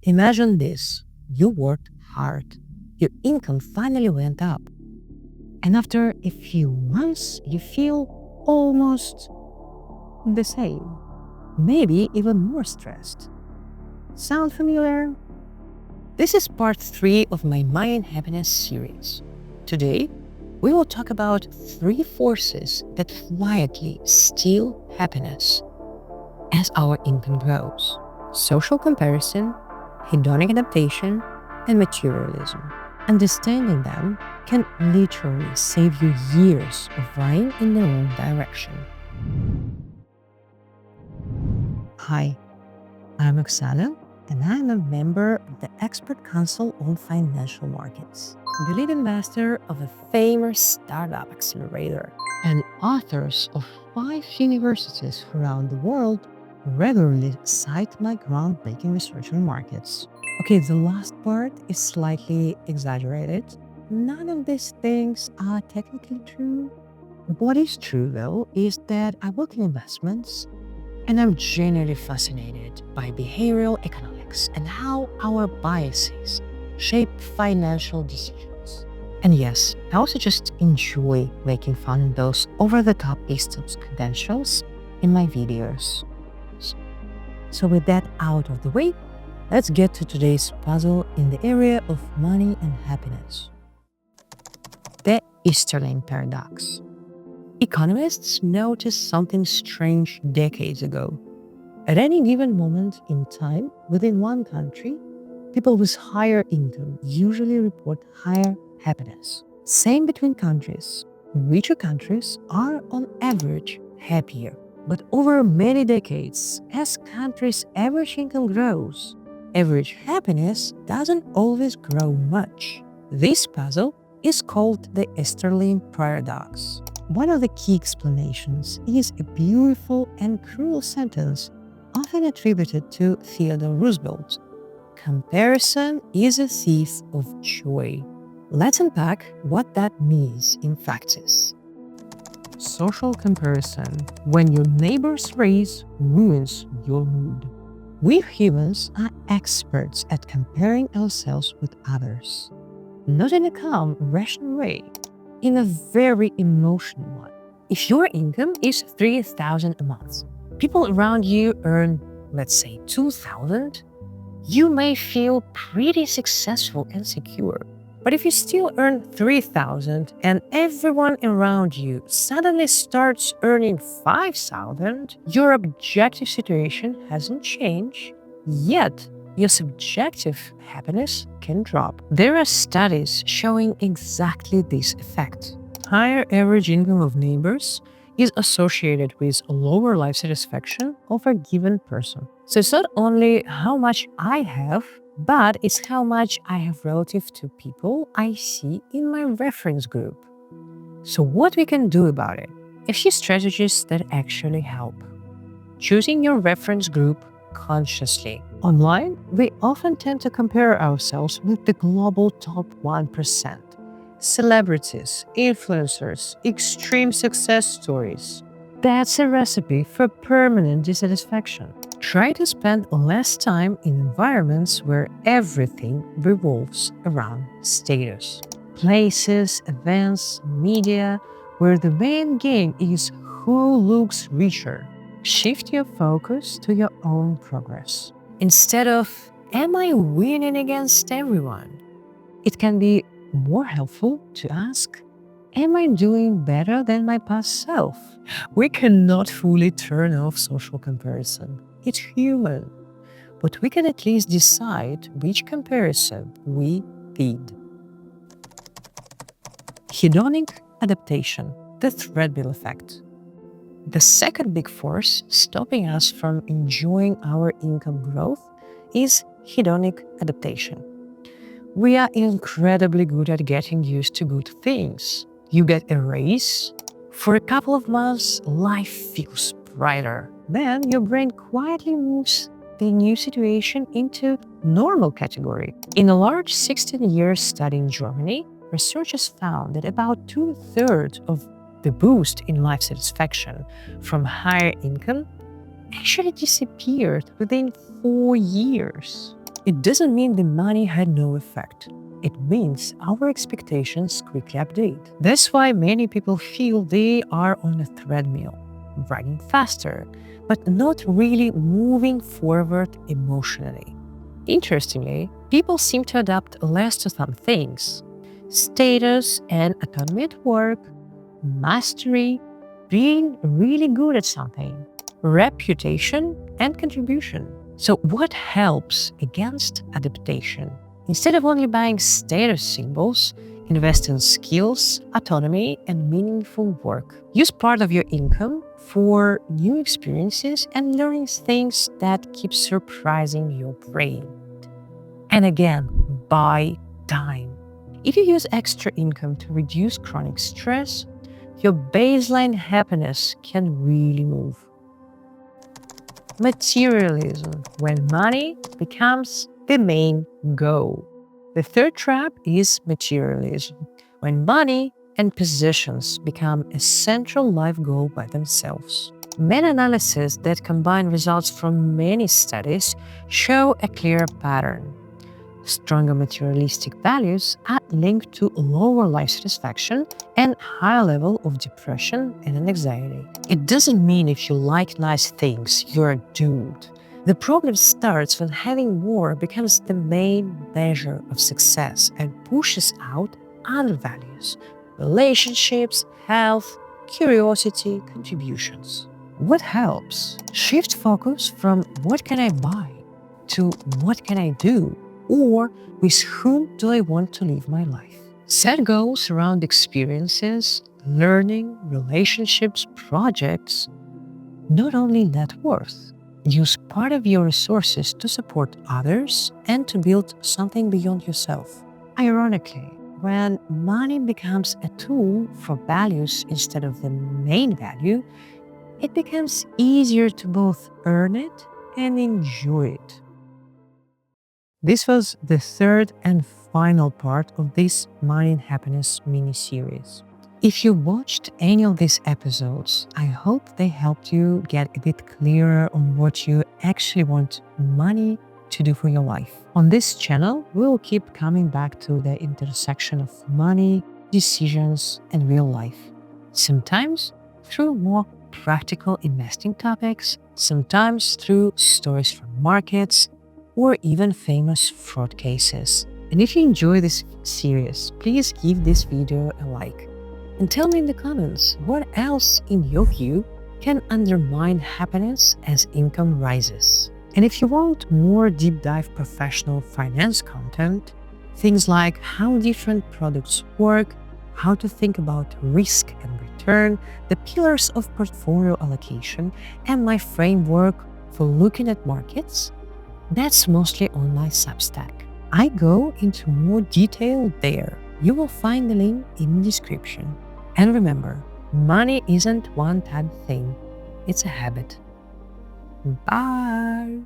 Imagine this. You worked hard. Your income finally went up. And after a few months, you feel almost the same. Maybe even more stressed. Sound familiar? This is part 3 of my Money and Happiness series. Today, we will talk about 3 forces that quietly steal happiness as our income grows: social comparison, hedonic adaptation, and materialism. Understanding them can literally save you years of running in the wrong direction. Hi, I'm Oksana, and I'm a member of the Expert Council on Financial Markets, the lead investor of a famous startup accelerator, and authors of 5 universities around the world regularly cite my groundbreaking research on markets. Okay, the last part is slightly exaggerated. None of these things are technically true. What is true, though, is that I work in investments and I'm genuinely fascinated by behavioral economics and how our biases shape financial decisions. And yes, I also just enjoy making fun of those over-the-top lists credentials in my videos. So with that out of the way, let's get to today's puzzle in the area of money and happiness. The Easterlin Paradox. Economists noticed something strange decades ago. At any given moment in time within one country, people with higher income usually report higher happiness. Same between countries. Richer countries are on average happier. But over many decades, as countries' average income grows, average happiness doesn't always grow much. This puzzle is called the Easterlin Paradox. One of the key explanations is a beautiful and cruel sentence often attributed to Theodore Roosevelt: "Comparison is a thief of joy." Let's unpack what that means in practice. Social comparison. When your neighbor's raise ruins your mood. We humans are experts at comparing ourselves with others. Not in a calm, rational way, in a very emotional one. If your income is $3,000 a month, people around you earn, let's say, $2,000, you may feel pretty successful and secure. But if you still earn $3,000 and everyone around you suddenly starts earning $5,000, your objective situation hasn't changed, yet your subjective happiness can drop. There are studies showing exactly this effect. Higher average income of neighbors is associated with lower life satisfaction of a given person. So it's not only how much I have, but it's how much I have relative to people I see in my reference group. So what we can do about it? A few strategies that actually help. Choosing your reference group consciously. Online, we often tend to compare ourselves with the global top 1%. Celebrities, influencers, extreme success stories. That's a recipe for permanent dissatisfaction. Try to spend less time in environments where everything revolves around status. Places, events, media, where the main game is who looks richer. Shift your focus to your own progress. Instead of, am I winning against everyone? It can be more helpful to ask, am I doing better than my past self? We cannot fully turn off social comparison. It's human. But we can at least decide which comparison we feed. Hedonic adaptation, the treadmill effect. The second big force stopping us from enjoying our income growth is hedonic adaptation. We are incredibly good at getting used to good things. You get a raise. For a couple of months, life feels brighter. Then your brain quietly moves the new situation into normal category. In a large 16-year study in Germany, researchers found that about 2/3 of the boost in life satisfaction from higher income actually disappeared within 4 years. It doesn't mean the money had no effect. It means our expectations quickly update. That's why many people feel they are on a treadmill, running faster, but not really moving forward emotionally. Interestingly, people seem to adapt less to some things: status and autonomy at work, mastery, being really good at something, reputation, and contribution. So, what helps against adaptation? Instead of only buying status symbols, invest in skills, autonomy, and meaningful work. Use part of your income for new experiences and learning things that keep surprising your brain. And again, buy time. If you use extra income to reduce chronic stress, your baseline happiness can really move. Materialism, when money becomes the main goal. The third trap is materialism, when money and possessions become a central life goal by themselves. Meta-analysis that combine results from many studies show a clear pattern. Stronger materialistic values are linked to lower life satisfaction and higher level of depression and anxiety. It doesn't mean if you like nice things, you're doomed. The problem starts when having more becomes the main measure of success and pushes out other values: relationships, health, curiosity, contributions. What helps? Shift focus from what can I buy to what can I do, or with whom do I want to live my life? Set goals around experiences, learning, relationships, projects, not only net worth. Use part of your resources to support others and to build something beyond yourself. Ironically, when money becomes a tool for values instead of the main value, it becomes easier to both earn it and enjoy it. This was the third and final part of this Money and Happiness mini-series. If you watched any of these episodes, I hope they helped you get a bit clearer on what you actually want money to do for your life. On this channel, we'll keep coming back to the intersection of money, decisions, and real life. Sometimes through more practical investing topics, sometimes through stories from markets, or even famous fraud cases. And if you enjoy this series, please give this video a like. And tell me in the comments, what else in your view can undermine happiness as income rises? And if you want more deep dive professional finance content, things like how different products work, how to think about risk and return, the pillars of portfolio allocation, and my framework for looking at markets, that's mostly on my Substack. I go into more detail there. You will find the link in the description. And remember, money isn't one-time thing, it's a habit. Bye!